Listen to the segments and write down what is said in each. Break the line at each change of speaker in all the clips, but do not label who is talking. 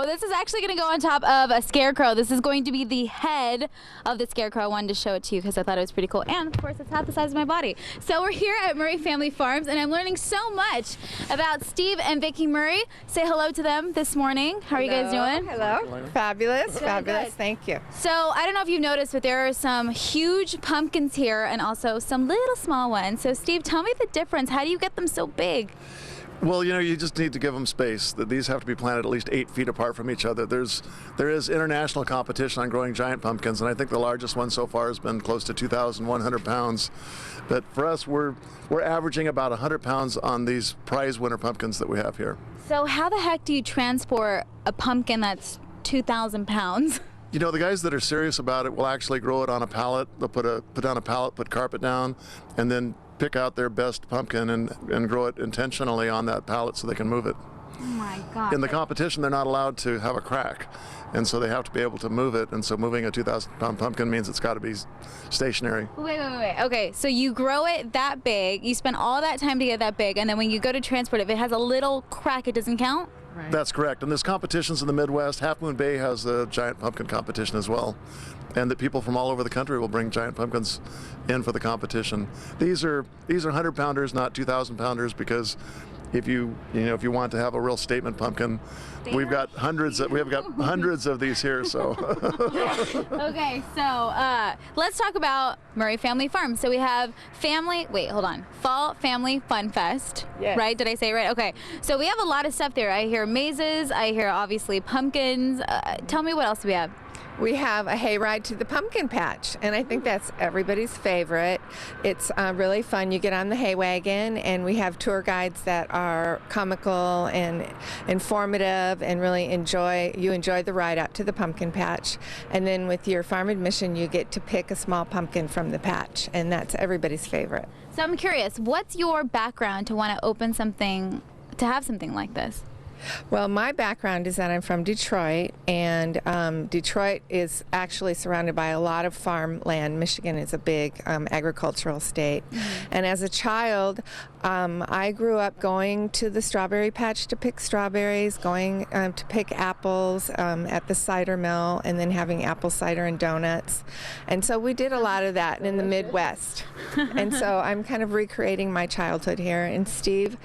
this is actually going to go on top of a scarecrow. This is going to be the head of the scarecrow. I wanted to show it to you because I thought it was pretty cool. And, of course, it's half the size of my body. So we're here at Murray Family Farms, and I'm learning so much about Steve and Vicki Murray. Say hello to them this morning. How are you guys doing?
Hello. Fabulous.
Good,
Fabulous.
good.
Thank you.
So I don't know if you've noticed, but there are some huge pumpkins here and also some little small ones. So, Steve, tell me the difference. How do you get them so big?
Well, you just need to give them space. These have to be planted at least 8 feet apart from each other. There is international competition on growing giant pumpkins, and I think the largest one so far has been close to 2,100 pounds. But for us, we're averaging about 100 pounds on these prize winner pumpkins that we have here.
So how the heck do you transport a pumpkin that's 2,000 pounds?
You know, the guys that are serious about it will actually grow it on a pallet. They'll put down a pallet, put carpet down, and then pick out their best pumpkin and grow it intentionally on that pallet so they can move it.
Oh my God.
In the competition, they're not allowed to have a crack, and so they have to be able to move it, and so moving a 2,000-pound pumpkin means it's got to be stationary.
Wait. Okay, so you grow it that big, you spend all that time to get that big, and then when you go to transport it, if it has a little crack, it doesn't count?
Right.
That's correct, and there's competitions in the Midwest. Half Moon Bay has a giant pumpkin competition as well, and that people from all over the country will bring giant pumpkins in for the competition. These are 100-pounders, not 2,000-pounders, because if you want to have a real statement pumpkin, we've got hundreds of these here. So
Okay, so let's talk about Murray Family Farm. So we have Fall Family Fun Fest.
Yes.
Right? Did I say it right? Okay. So we have a lot of stuff there. I hear mazes. I hear obviously pumpkins. Tell me what else we have.
We have a hayride to the pumpkin patch, and I think that's everybody's favorite. It's really fun. You get on the hay wagon, and we have tour guides that are comical and informative, and really enjoy the ride out to the pumpkin patch. And then with your farm admission, you get to pick a small pumpkin from the patch, and that's everybody's favorite.
So I'm curious, what's your background to want to open something, to have something like this?
Well, my background is that I'm from Detroit, and Detroit is actually surrounded by a lot of farmland. Michigan is a big agricultural state. Mm-hmm. And as a child, I grew up going to the strawberry patch to pick strawberries, going to pick apples at the cider mill, and then having apple cider and donuts. And so we did a lot of that in the Midwest. And so I'm kind of recreating my childhood here. And Steve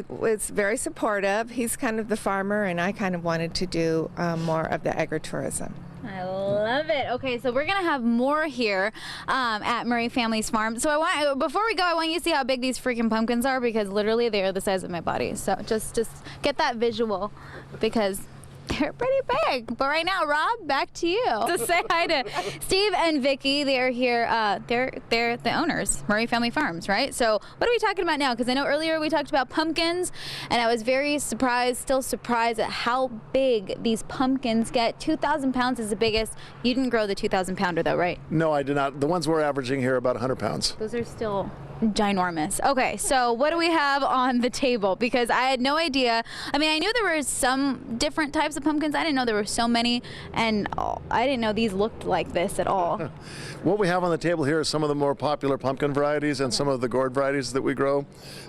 was very supportive. He's kind of the farmer, and I kind of wanted to do more of the agritourism.
I love it. Okay, so we're gonna have more here at Murray Family's farm. So before we go, I want you to see how big these freaking pumpkins are, because literally they are the size of my body. So just get that visual, because they're pretty big. But right now, Rob, back to you to say hi to Steve and Vicki. They are here. They're the owners, Murray Family Farms, right? So what are we talking about now? Because I know earlier we talked about pumpkins, and I was very still surprised at how big these pumpkins get. 2,000 pounds is the biggest. You didn't grow the 2,000 pounder though, right?
no, I did not. The ones we're averaging here are about 100 pounds.
Those are still ginormous. Okay, so what do we have on the table? Because I had no idea. I mean, I knew there were some different types of pumpkins. I didn't know there were so many, and I didn't know these looked like this at all.
What we have on the table here is some of the more popular pumpkin varieties and some of the gourd varieties that we grow.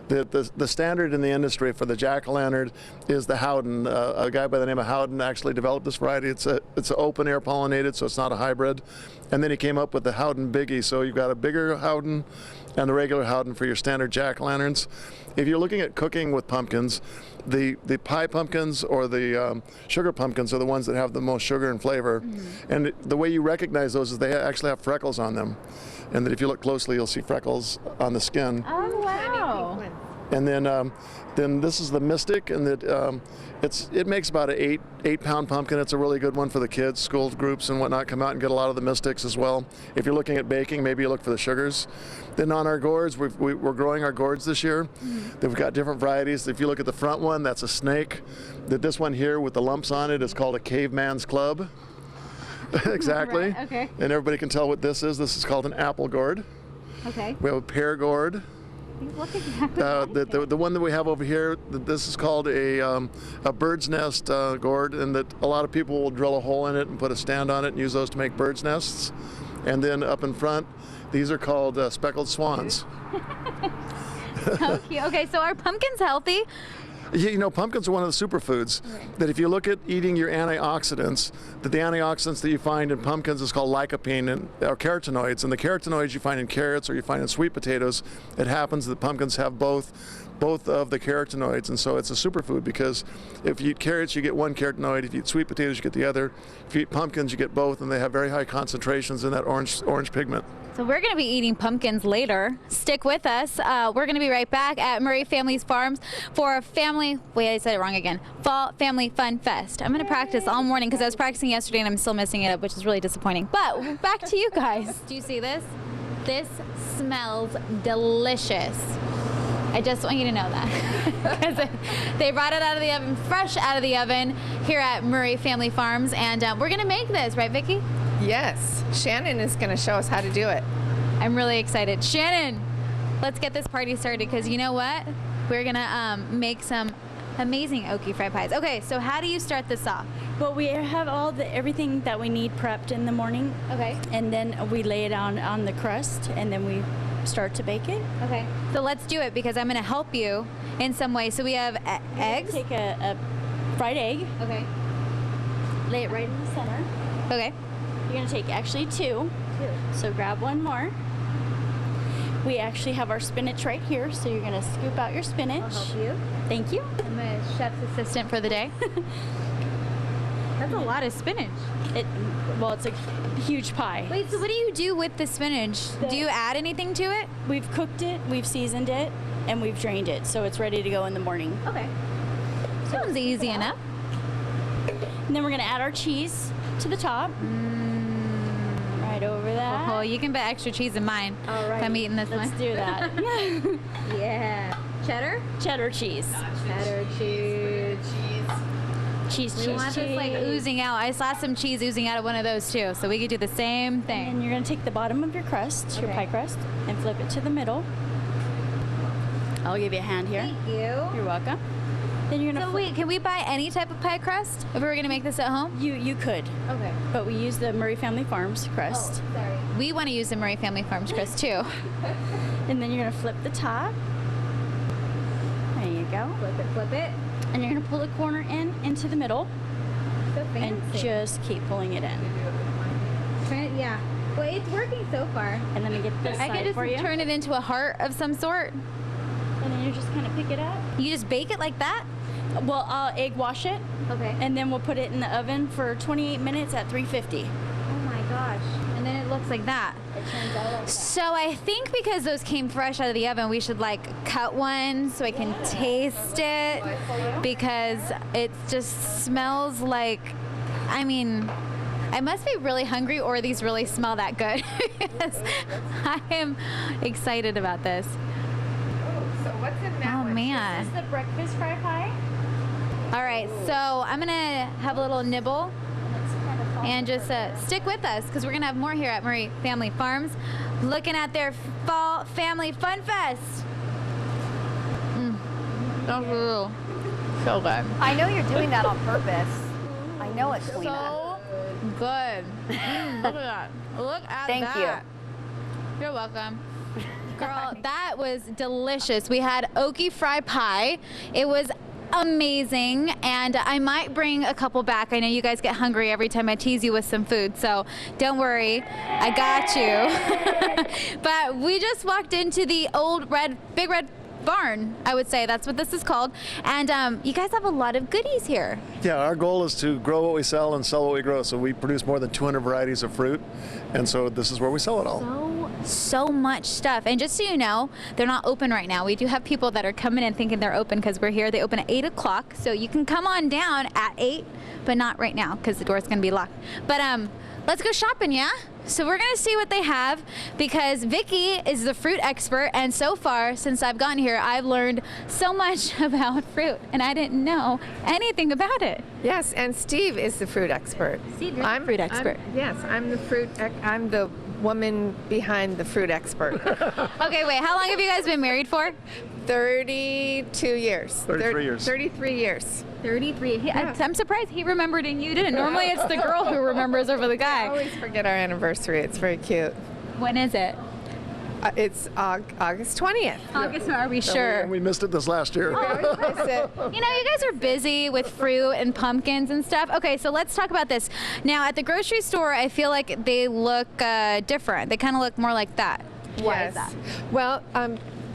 The standard in the industry for the jack-o'-lantern is the Howden. A guy by the name of Howden actually developed this variety. It's open air pollinated, so it's not a hybrid. And then he came up with the Howden Biggie. So you've got a bigger Howden and the regular Howden for your standard jack-o'-lanterns. If you're looking at cooking with pumpkins, the pie pumpkins or the sugar pumpkins are the ones that have the most sugar and flavor. Mm-hmm. And the way you recognize those is they actually have freckles on them. And that if you look closely, you'll see freckles on the skin.
Oh, wow.
And then this is the Mystic, and it makes about an 8-pound pumpkin. It's a really good one for the kids. School groups and whatnot come out and get a lot of the Mystics as well. If you're looking at baking, maybe you look for the sugars. Then on our gourds, we're growing our gourds this year. Mm-hmm. We've got different varieties. If you look at the front one, that's a snake. This one here with the lumps on it is called a caveman's club. Exactly.
Right, okay.
And everybody can tell what this is. This is called an apple gourd.
Okay.
We have a pear gourd.
Look exactly
the one that we have over here, this is called a bird's nest gourd, and that a lot of people will drill a hole in it and put a stand on it and use those to make bird's nests. And then up in front, these are called speckled swans.
So cute. Okay, so are pumpkins healthy?
You know, pumpkins are one of the superfoods that if you look at eating your antioxidants, that the antioxidants that you find in pumpkins is called lycopene or carotenoids, and the carotenoids you find in carrots or you find in sweet potatoes, it happens that pumpkins have both of the carotenoids, and so it's a superfood because if you eat carrots, you get one carotenoid. If you eat sweet potatoes, you get the other. If you eat pumpkins, you get both, and they have very high concentrations in that orange pigment.
So we're going to be eating pumpkins later. Stick with us. We're going to be right back at Murray Family's Farms for I said it wrong again. Fall Family Fun Fest. I'm going to practice all morning because I was practicing yesterday and I'm still messing it up, which is really disappointing. But back to you guys. Do you see this? This smells delicious. I just want you to know that. Because they brought it out of the oven, fresh out of the oven here at Murray Family Farms. And we're going to make this, right, Vicki?
Yes. Shannon is going to show us how to do it.
I'm really excited. Shannon, let's get this party started because you know what? We're going to make some amazing oaky fried pies. Okay, so how do you start this off?
Well, we have everything that we need prepped in the morning.
Okay.
And then we lay it on the crust, and then we start to bake it.
Okay. So let's do it because I'm going to help you in some way. So we have eggs.
Take a fried egg.
Okay.
Lay it right in the center.
Okay.
You're going to take actually two. So grab one more. We actually have our spinach right here, so you're going to scoop out your spinach.
I'll help you.
Thank you.
I'm a chef's assistant for the day. That's a lot of spinach.
It's a huge pie.
Wait, so what do you do with the spinach? Do you add anything to it?
We've cooked it, we've seasoned it, and we've drained it, so it's ready to go in the morning.
Okay. Sounds easy enough.
And then we're going to add our cheese to the top. Right over that.
Oh, you can put extra cheese in mine.
All right.
If I'm eating this
Let's
one.
do that.
Yeah. Cheddar?
Cheddar cheese.
Cheddar cheese.
Cheese.
We want this like oozing out. I saw some cheese oozing out of one of those too, so we could do the same thing.
And you're going to take the bottom of your crust, your pie crust, and flip it to the middle. I'll give you a hand here.
Thank you.
You're welcome. Then you're going to
wait, can we buy any type of pie crust if we were going to make this at home?
You could.
Okay.
But we use the Murray Family Farms crust.
Oh, sorry. We want to use the Murray Family Farms crust too.
And then you're going to flip the top. There you go.
Flip it.
And you're going to pull the corner into the middle.
So fancy.
And just keep pulling it in.
Yeah. Well, it's working so far.
And let me get this
I
side
could just
for you.
turn it into a heart of some sort.
And then you just kind of pick it up.
You just bake it like that?
Well, I'll egg wash it.
Okay.
And then we'll put it in the oven for 28 minutes at 350.
Oh my gosh. And then it looks like that.
It turns out like that.
So I think because those came fresh out of the oven, we should like cut one so I can taste it because it just smells like, I mean, I must be really hungry or these really smell that good. Because I am excited about this.
So what's in that
Oh
one?
man.
This is the breakfast fry pie.
All right, so I'm gonna have a little nibble and just stick with us because we're gonna have more here at Murray Family Farms, looking at their Fall Family Fun Fest. So good.
I know you're doing that on purpose. I know it, Selena.
So good. Look at that. Look at
Thank
that.
you.
You're welcome. Girl, that was delicious. We had oaky fry pie. It was amazing, and I might bring a couple back. I know you guys get hungry every time I tease you with some food, so don't worry, I got you. But we just walked into the old big red barn, I would say. That's what this is called. And you guys have a lot of goodies here.
Yeah, our goal is to grow what we sell and sell what we grow. So we produce more than 200 varieties of fruit, and so this is where we sell it all.
So much stuff. And just so you know, they're not open right now. We do have people that are coming in thinking they're open because we're here. They open at 8 o'clock, so you can come on down at 8, but not right now because the door's going to be locked. But let's go shopping, yeah? So we're going to see what they have because Vicki is the fruit expert, and so far, since I've gotten here, I've learned so much about fruit, and I didn't know anything about it.
Yes, and Steve is the fruit expert.
Steve, you're the fruit expert.
I'm the woman behind the fruit expert.
Okay, wait, how long have you guys been married for?
32 years.
33 years.
33 years.
33. I'm surprised he remembered and you didn't. Normally it's the girl who remembers over the
I
guy.
always forget our anniversary. It's very cute.
When is it?
It's August 20th.
August, are we sure?
And we missed it this last year.
That's it.
You know, you guys are busy with fruit and pumpkins and stuff. Okay, so let's talk about this. Now, at the grocery store, I feel like they look different. They kind of look more like that. Why is that?
Well,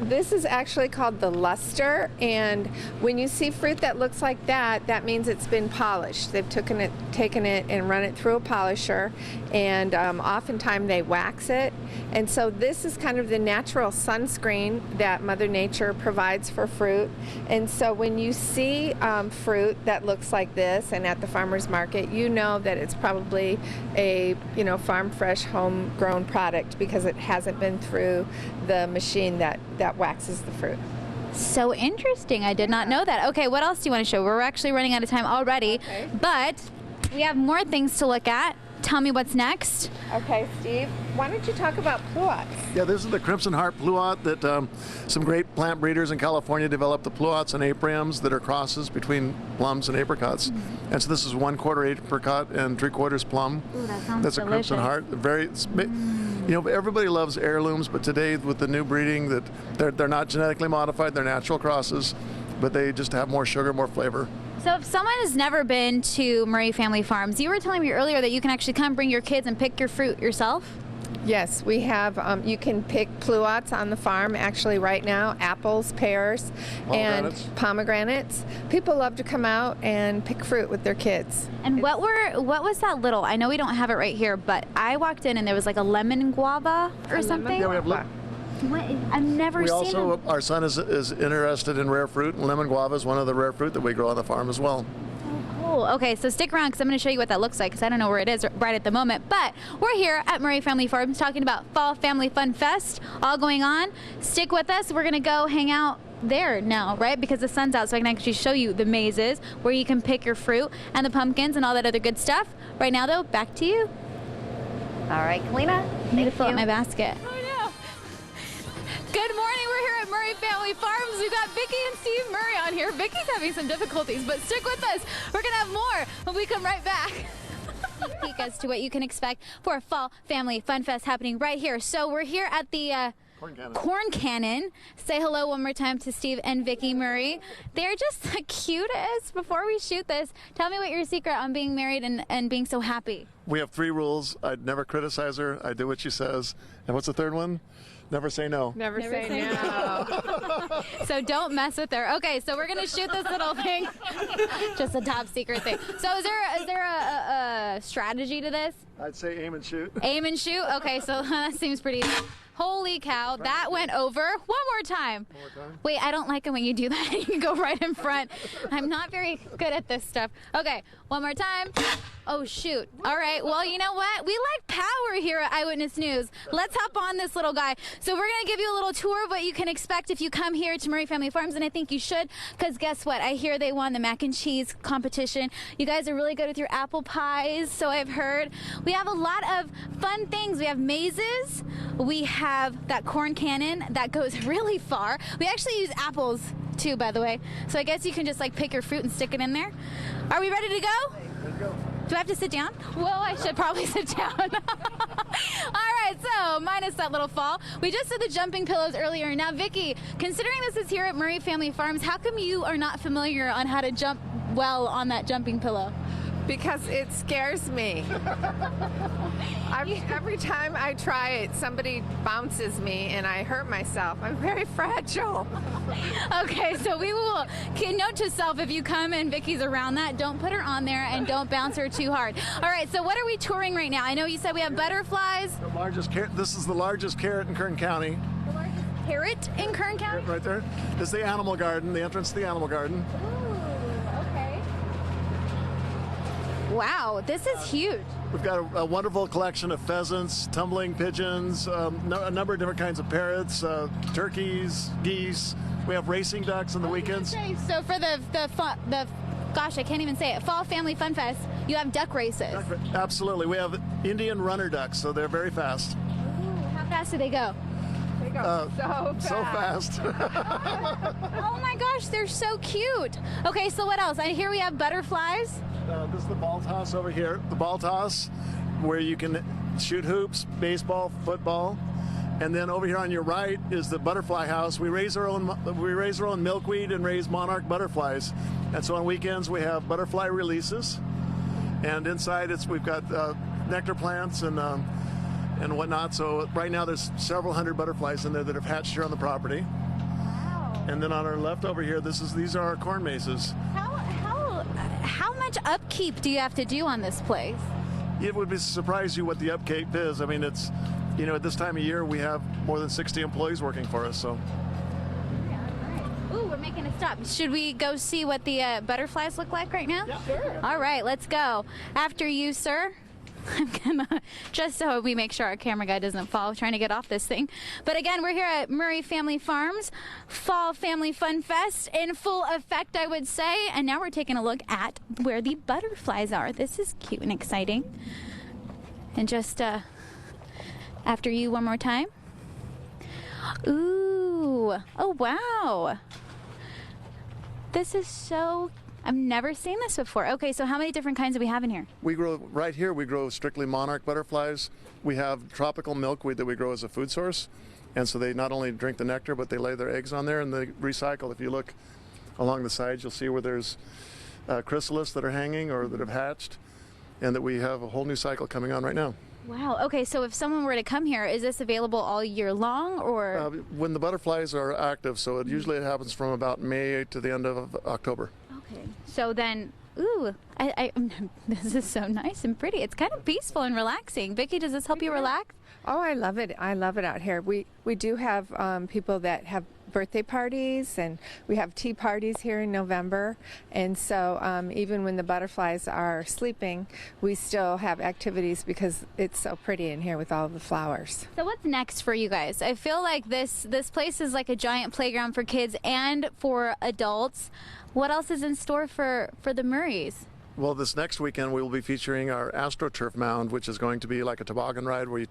this is actually called the luster, and when you see fruit that looks like that, that means it's been polished. They've taken it and run it through a polisher, and oftentimes they wax it. And so this is kind of the natural sunscreen that Mother Nature provides for fruit. And so when you see fruit that looks like this and at the farmer's market, you know that it's probably a farm fresh, homegrown product because it hasn't been through the machine that waxes the fruit.
So interesting. I did not know that. Okay, what else do you want to show? We're actually running out of time already, but we have more things to look at. Tell me what's next.
Okay, Steve, why don't you talk about pluots?
Yeah, this is the Crimson Heart Pluot that some great plant breeders in California developed the pluots and apriums that are crosses between plums and apricots. And so this is 1/4 apricot and 3/4 plum.
Ooh, that sounds
That's
delicious.
a Crimson Heart. Everybody loves heirlooms, but today with the new breeding that they're not genetically modified, they're natural crosses, but they just have more sugar, more flavor.
So if someone has never been to Murray Family Farms, you were telling me earlier that you can actually come bring your kids and pick your fruit yourself?
Yes, we have, you can pick pluots on the farm actually right now, apples, pears, and pomegranates. People love to come out and pick fruit with their kids.
And what was that little, I know we don't have it right here, but I walked in and there was like a lemon guava or something?
Yeah, we have
What? I've never seen them.
our son is interested in rare fruit, and lemon guava is one of the rare fruit that we grow on the farm as well.
Cool. Okay, so stick around because I'm going to show you what that looks like because I don't know where it is right at the moment. But we're here at Murray Family Farms talking about Fall Family Fun Fest, all going on. Stick with us. We're going to go hang out there now, right? Because the sun's out, so I can actually show you the mazes where you can pick your fruit and the pumpkins and all that other good stuff. Right now, though, back to you.
All right, Kalina.
I need to fill
Thank
up
you.
my basket. Good morning. We're here at Murray Family Farms. We've got Vicki and Steve Murray on here. Vicki's having some difficulties, but stick with us. We're going to have more when we come right back. Peek as to what you can expect for a Fall Family Fun Fest happening right here. So we're here at the Corn Cannon. Say hello one more time to Steve and Vicki Murray. They're just the cutest. Before we shoot this, tell me what your secret on being married and being so happy.
We have 3 rules. I'd never criticize her. I do what she says. And what's the third one? Never say no.
Never say no.
So don't mess with her. Okay, so we're gonna shoot this little thing. Just a top secret thing. So is there a strategy to this?
I'd say aim and shoot.
Aim and shoot? Okay, so that seems pretty easy. Holy cow, that went over. One more time.
One more time.
Wait, I don't like it when you do that. You go right in front. I'm not very good at this stuff. Okay, one more time. Oh, shoot. All right, well, you know what? We like power here at Eyewitness News. Let's hop on this little guy. So we're going to give you a little tour of what you can expect if you come here to Murray Family Farms, and I think you should, because guess what? I hear they won the mac and cheese competition. You guys are really good with your apple pies, so I've heard. We have a lot of fun things. We have mazes. We have that corn cannon that goes really far. We actually use apples too, by the way. So I guess you can just like pick your fruit and stick it in there. Are we ready to go?
Let's go.
Do I have to sit down? Well, I should probably sit down. All right, so minus that little fall. We just did the jumping pillows earlier. Now, Vicki, considering this is here at Murray Family Farms, how come you are not familiar on how to jump well on that jumping pillow?
Because it scares me. Every time I try it, somebody bounces me and I hurt myself. I'm very fragile.
Okay, so we will note to self, if you come and Vicki's around that, don't put her on there and don't bounce her too hard. All right, so what are we touring right now? I know you said we have butterflies.
The largest carrot. This is the largest carrot in Kern County.
The largest carrot in Kern County?
Right there. This is the animal garden, the entrance to the animal garden.
Ooh, okay. Wow, this is huge.
We've got a wonderful collection of pheasants, tumbling pigeons, a number of different kinds of parrots, turkeys, geese. We have racing ducks on the weekends.
So for the gosh, I can't even say it, Fall Family Fun Fest, you have duck races.
Absolutely. We have Indian runner ducks, so they're very fast.
Ooh, how fast do they go?
They go
So fast.
Oh my gosh, they're so cute. Okay, so what else? I hear we have butterflies.
This is the ball toss over here. The ball toss, where you can shoot hoops, baseball, football. And then over here on your right is the butterfly house. We raise our own milkweed and raise monarch butterflies. And so on weekends we have butterfly releases. And inside we've got nectar plants and whatnot. So right now there's several hundred butterflies in there that have hatched here on the property.
Wow.
And then on our left over here, these are our corn mazes.
How much upkeep do you have to do on this place?
It would surprise you what the upkeep is. I mean, it's, at this time of year we have more than 60 employees working for us. So.
Ooh, we're making a stop. Should we go see what the butterflies look like right now?
Yeah, sure.
All right, let's go. After you, sir. I'm gonna, just so we make sure our camera guy doesn't fall trying to get off this thing. But again, we're here at Murray Family Farms Fall Family Fun Fest in full effect, I would say. And now we're taking a look at where the butterflies are. This is cute and exciting. And just after you one more time. Ooh, oh wow. This is so, I've never seen this before. Okay, so how many different kinds do we have in here?
We grow strictly monarch butterflies. We have tropical milkweed that we grow as a food source. And so they not only drink the nectar, but they lay their eggs on there and they recycle. If you look along the sides, you'll see where there's chrysalis that are hanging or that have hatched, and that we have a whole new cycle coming on right now.
Wow, okay, so if someone were to come here, is this available all year long, or?
When the butterflies are active, so usually it happens from about May to the end of October.
Okay, so then, ooh, this is so nice and pretty. It's kind of peaceful and relaxing. Vicki, does this help you relax?
Oh, I love it. I love it out here. We do have people that have birthday parties, and we have tea parties here in November. And so even when the butterflies are sleeping, we still have activities because it's so pretty in here with all the flowers.
So what's next for you guys? I feel like this place is like a giant playground for kids and for adults. What else is in store for the Murrays?
Well, this next weekend we will be featuring our AstroTurf mound, which is going to be like a toboggan ride where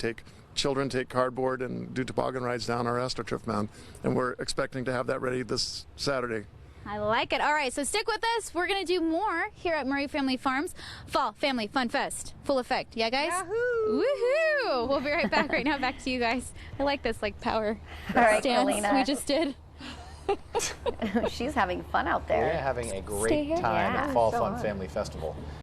children take cardboard and do toboggan rides down our AstroTurf mound. And we're expecting to have that ready this Saturday.
I like it. All right, so stick with us. We're going to do more here at Murray Family Farms Fall Family Fun Fest. Full effect. Yeah, guys?
Yahoo!
Woohoo! We'll be right back right now. Back to you guys. I like this power
All right,
stance
Kalina.
we just did.
She's having fun out there.
We're having a
Stay
great
here.
time
Yeah,
at Fall
so
Fun
on.
Family Festival.